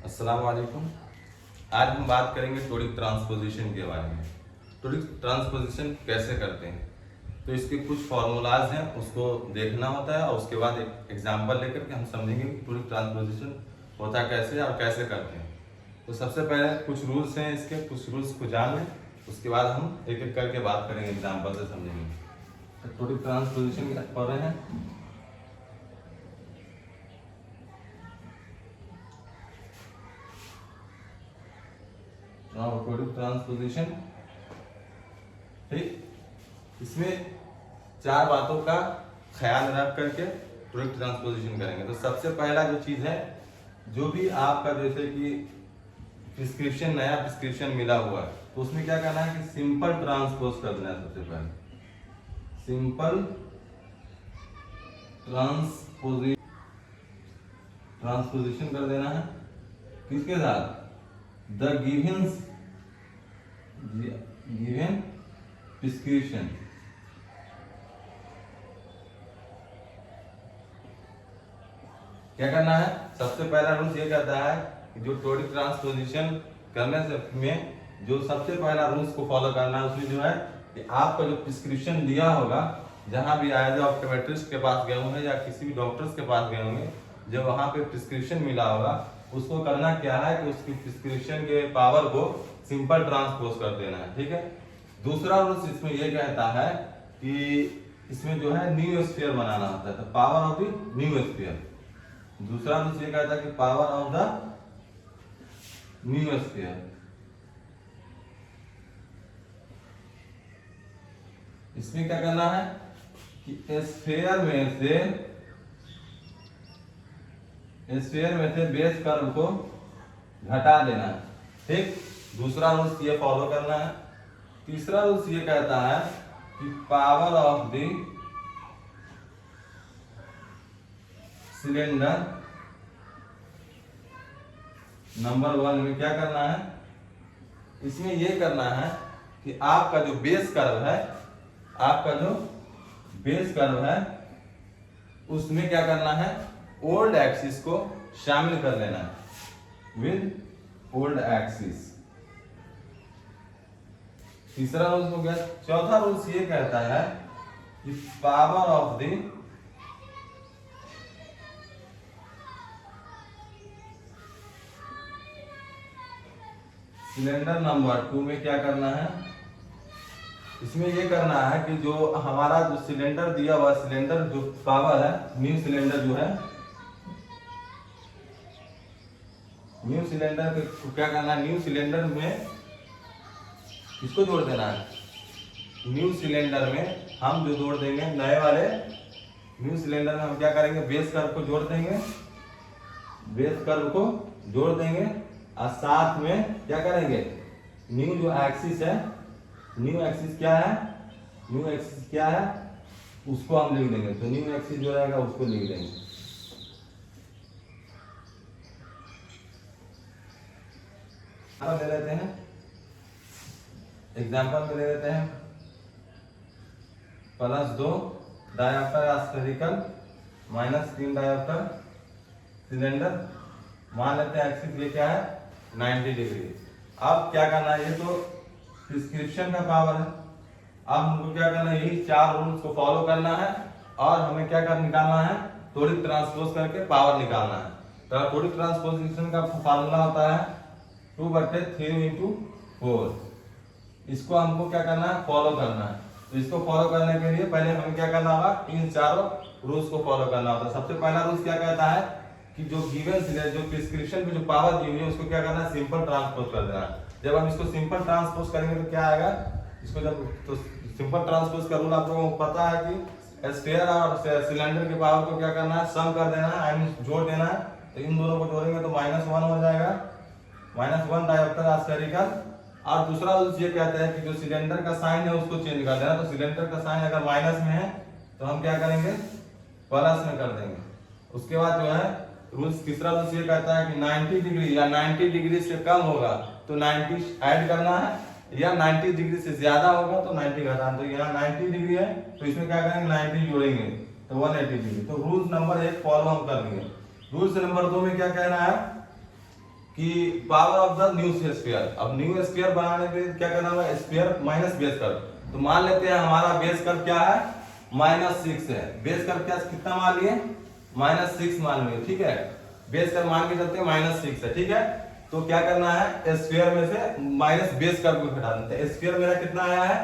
अस्सलाम वालेकुम। आज हम बात करेंगे टोरिक ट्रांसपोजिशन के बारे में। टोरिक ट्रांसपोजिशन कैसे करते हैं, तो इसके कुछ फार्मूलाज हैं, उसको देखना होता है और उसके बाद एक एग्जांपल लेकर के हम समझेंगे कि टोरिक ट्रांसपोजिशन होता कैसे और कैसे करते हैं। तो सबसे पहले कुछ रूल्स हैं, इसके कुछ रूल्स को जान लें, उसके बाद हम एक एक करके बात करेंगे, एग्जाम्पल से समझेंगे। तो टोरिक ट्रांसपोजिशन पढ़ रहे हैं। टोरिक ट्रांसपोजिशन, ठीक, इसमें चार बातों का ख्याल रख करके टोरिक ट्रांसपोजिशन करेंगे। तो सबसे पहला जो चीज है, जो भी आपका जैसे कि प्रिस्क्रिप्शन, नया प्रिस्क्रिप्शन मिला हुआ है, तो उसमें क्या करना है कि सिंपल ट्रांसपोज कर देना है। सबसे पहले सिंपल ट्रांसपोजिशन कर देना है। किसके साथ? The given prescription. क्या करना है? सबसे पहला रूल ये कहता है कि जो टोरिक ट्रांसपोजिशन करने से में जो सबसे पहला रूल्स को फॉलो करना है, उसमें जो है कि आपका जो प्रिस्क्रिप्शन दिया होगा, जहां भी आया, जो ऑप्टोमेट्रिस्ट के पास गए होंगे या किसी भी डॉक्टर्स के पास गए होंगे, जब वहां पे प्रिस्क्रिप्शन मिला होगा, उसको करना क्या है कि उसकी प्रिस्क्रिप्शन के पावर को सिंपल ट्रांसपोज कर देना है। ठीक है। दूसरा रूल इसमें यह कहता है कि इसमें जो है न्यू स्फीयर बनाना होता है, तो power of the new sphere. दूसरा रूल ये कहता है कि power of the new sphere. इसमें क्या करना है कि स्फीयर में से बेस कर्व को घटा देना है। ठीक। दूसरा रूल्स ये फॉलो करना है। तीसरा रूल्स ये कहता है कि power of the cylinder number 1 में क्या करना है, इसमें ये करना है कि आपका जो बेस कर्व है, उसमें क्या करना है, ओल्ड एक्सिस को शामिल कर लेना है, विद ओल्ड एक्सिस। तीसरा रूल हो गया। चौथा रूल ये कहता है कि power of the cylinder number 2 में क्या करना है, इसमें ये करना है कि जो हमारा जो सिलेंडर दिया हुआ, सिलेंडर जो पावर है, न्यू सिलेंडर जो है, न्यू सिलेंडर को क्या करना है, न्यू सिलेंडर में किसको जोड़ देना है, न्यू सिलेंडर में हम जो जोड़ देंगे, नए वाले न्यू सिलेंडर में हम क्या करेंगे, बेस कर्व को जोड़ देंगे, और साथ में क्या करेंगे, न्यू जो एक्सिस है, न्यू एक्सिस क्या है, उसको हम लिख देंगे। तो न्यू एक्सिस जो रहेगा उसको लिख देंगे। ले लेते हैं एग्जाम्पल में, ले लेते हैं +2 डायाफ्टर स्फेरिकल -3 डायाफ्टर सिलेंडर। मान लेते हैं एक्सिस ये क्या है, 90 डिग्री। अब क्या करना है, ये तो प्रिस्क्रिप्शन का पावर है। अब हमको क्या करना है, यही 4 रूल्स को फॉलो करना है और हमें क्या कर निकालना है, टोरिक ट्रांसपोज करके पावर निकालना है। तो टोरिक ट्रांसपोजिशन का फार्मूला होता है 2/3 × 4। इसको हमको क्या करना है, फॉलो करना है। तो इसको फॉलो करने के लिए पहले हमें क्या करना होगा, इन चारों रूल्स को फॉलो करना होता है। सबसे पहला रूल्स क्या कहता है कि जो गिवन जो प्रिस्क्रिप्शन में जो पावर दी हुई है, उसको क्या करना है, सिंपल ट्रांसपोज कर देना है। जब हम इसको सिंपल ट्रांसपोज करेंगे तो क्या आएगा, इसको जब तो सिंपल ट्रांसपोज का रूल आप लोगों को पता है कि स्फीयर और सिलेंडर के पावर को क्या करना है, सम कर देना है, आई मीन जोड़ देना है। तो इन दोनों को जोड़ेंगे तो -1 हो जाएगा, -1 डायाफ्टर स्फेरिकल। और दूसरा रूल ये कहता है कि जो सिलेंडर का साइन है उसको चेंज कर देना। तो सिलेंडर का साइन अगर माइनस में है तो हम क्या करेंगे, प्लस में कर देंगे। उसके बाद जो है रूल्स, तीसरा रूल्स ये कहता है कि 90 डिग्री या 90 डिग्री से कम होगा तो 90 ऐड करना है, या 90 डिग्री से ज्यादा होगा तो 90 घटाना। तो यहाँ 90 डिग्री है तो इसमें क्या करेंगे, 90 जोड़ेंगे तो 180 डिग्री। तो रूल्स नंबर 1 फॉलो हम कर लेंगे। रूल्स नंबर 2 में क्या कहना है कि power of the new sphere. अब न्यू स्फीयर बनाने के लिए क्या करना होगा, स्फीयर माइनस बेस कर्व। तो मान लेते हैं हमारा बेस कर्व क्या है, -6 है। बेस कर्व क्या कितना मान लिए, -6 मान लिए, ठीक है। बेस कर्व मान के चलते हैं -6 है, ठीक है। तो क्या करना है, स्फीयर में से माइनस बेस कर्व को घटा देते हैं। स्फीयर मेरा कितना आया है,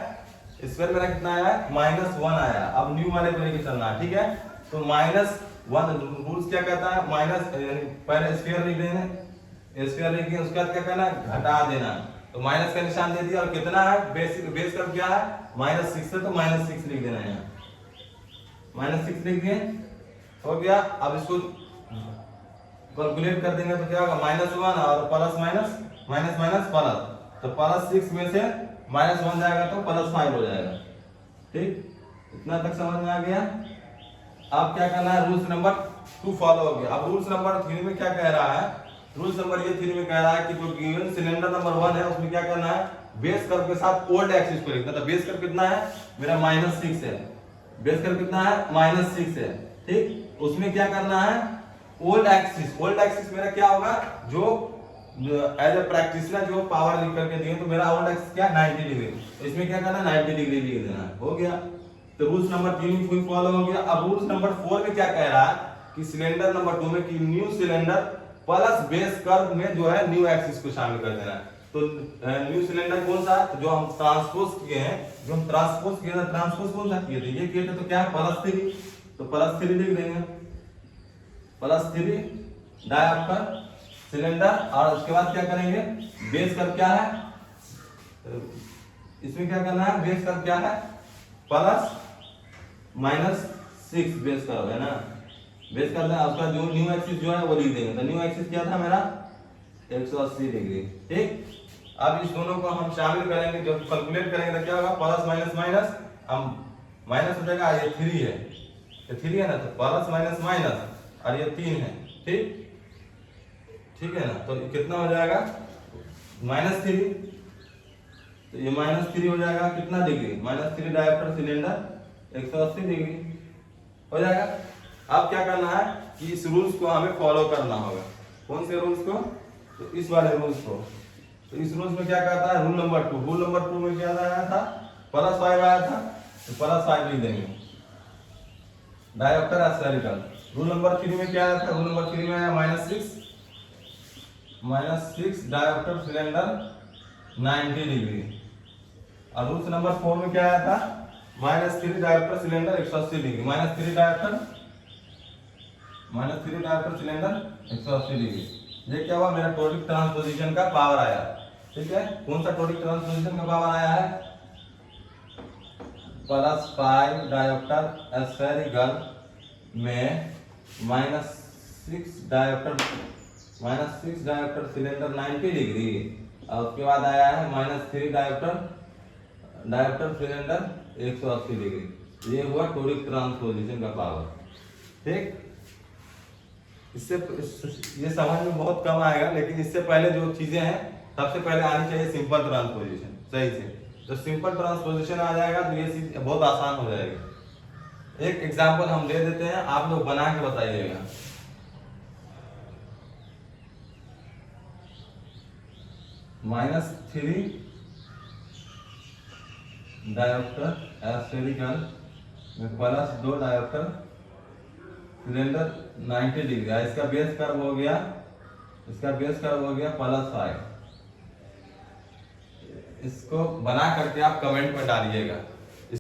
स्फीयर मेरा कितना आया है, -1 आया। अब न्यू वाले को लेके चलना है, ठीक है। तो -1 रूल्स क्या कहता है, माइनस पहले स्फीयर लिख देंगे, स्फीयर लिख के उसके बाद क्या करना है, घटा देना। तो माइनस का निशान दे दिया। और कितना है, बेस कर्व क्या है, -6 है, तो -6 लिख देना है, -6 लिख दिए, हो गया। अब इसको कैलकुलेट कर देंगे तो क्या होगा, -1 और plus minus, minus minus plus, तो +6 में से -1 जाएगा तो +5 हो जाएगा, ठीक। इतना तक समझ में आ गया। अब क्या करना है, रूल्स नंबर 2 फॉलो हो गया। अब रूल्स नंबर 3 में क्या कह रहा है, रूल्स नंबर ये 3 में कह रहा है कि जो गिवन सिलेंडर नंबर 1 है उसमें क्या करना है, बेस कर्व के साथ ओल्ड एक्सिस को लिखना। तो बेस कर्व कितना है मेरा, -6 है। बेस कर्व कितना है, -6 है, ठीक। उसमें क्या करना है, ओल्ड एक्सिस। ओल्ड एक्सिस मेरा क्या होगा, जो एज ए प्रैक्टिसनर जो पावर लिख करके दिए, तो मेरा ओल्ड एक्सिस क्या, 90 डिग्री। तो इसमें क्या करना है, 90 डिग्री लिख देना है, हो गया। तो रूल्स नंबर 3 में फुल फॉलो हो गया। अब रूल्स नंबर 4 में क्या कह रहा है कि सिलेंडर नंबर 2 में कि new cylinder plus base curve में जो है न्यू एक्सिस को शामिल कर देना है। तो न्यू सिलेंडर कौन सा, तो जो हम ट्रांसपोज किए हैं, जो हम ट्रांसपोज किए थे, ट्रांसपोज कौन सा किए थे, ये किए थे, तो क्या है, +3। तो +3 लिख देंगे, +3 डायऑप्टर सिलेंडर। और उसके बाद क्या करेंगे, बेस कर्व क्या है, इसमें क्या करना है, बेस कर्व क्या है, +-6 बेस कर्व है ना, बेस कर्व है। उसका जो न्यू एक्सिस जो है वो लिख देंगे। तो न्यू एक्सिस क्या था मेरा, 180 डिग्री, ठीक। अब इस दोनों को हम शामिल करेंगे, जब कैलकुलेट करेंगे तो क्या होगा, प्लस माइनस माइनस, हम माइनस हो जाएगा, ये 3 है, ये 3 है ना, तो प्लस माइनस माइनस, और ये 3 है, ठीक, ठीक है ना। तो कितना हो जाएगा, -3। तो ये -3 हो जाएगा, कितना डिग्री, -3 डायऑप्टर सिलेंडर 180 डिग्री हो जाएगा। अब क्या करना है कि इस रूल्स को हमें फॉलो करना होगा। कौन से रूल्स को, तो इस वाले रूल्स को। तो इस रूल्स में क्या कहता है, रूल नंबर 2। रूल नंबर 2 में क्या आया था, +5 आया था, तो +5 लिख देंगे, डायऑप्टर एस्फेरिकल। रूल नंबर 3 में क्या आया था, रूल नंबर 3 में आया -6 डायऑप्टर सिलेंडर 90 डिग्री। और रूल्स नंबर 4 में क्या आया था, -3 डायऑप्टर सिलेंडर 180 डिग्री, -3 डायऑप्टर सिलेंडर 180 डिग्री। ये क्या हुआ, मेरा टोरिक ट्रांसपोजिशन का पावर आया, ठीक है। कौन सा टोरिक ट्रांसपोजिशन का पावर आया है, +5 डायऑप्टर एस्फेरिकल में -6 डायऑप्टर सिलेंडर 90 डिग्री। और उसके बाद आया है -3 डायऑप्टर सिलेंडर 180 डिग्री। ये हुआ टोरिक ट्रांसपोजिशन का पावर, ठीक। इससे ये समझ में बहुत कम आएगा, लेकिन इससे पहले जो चीजें हैं सबसे पहले आनी चाहिए सिंपल ट्रांसपोजिशन सही से। जब सिंपल ट्रांसपोजिशन आ जाएगा तो ये चीज बहुत आसान हो जाएगी। एक एग्जांपल हम दे देते हैं, आप लोग बना के बताइएगा। -3 डायऑप्टर एस्फेरिकल में +2 डायऑप्टर सिलेंडर 90 डिग्री। इसका बेस कर्व हो गया, +5। इसको बना करके आप कमेंट में डालिएगा।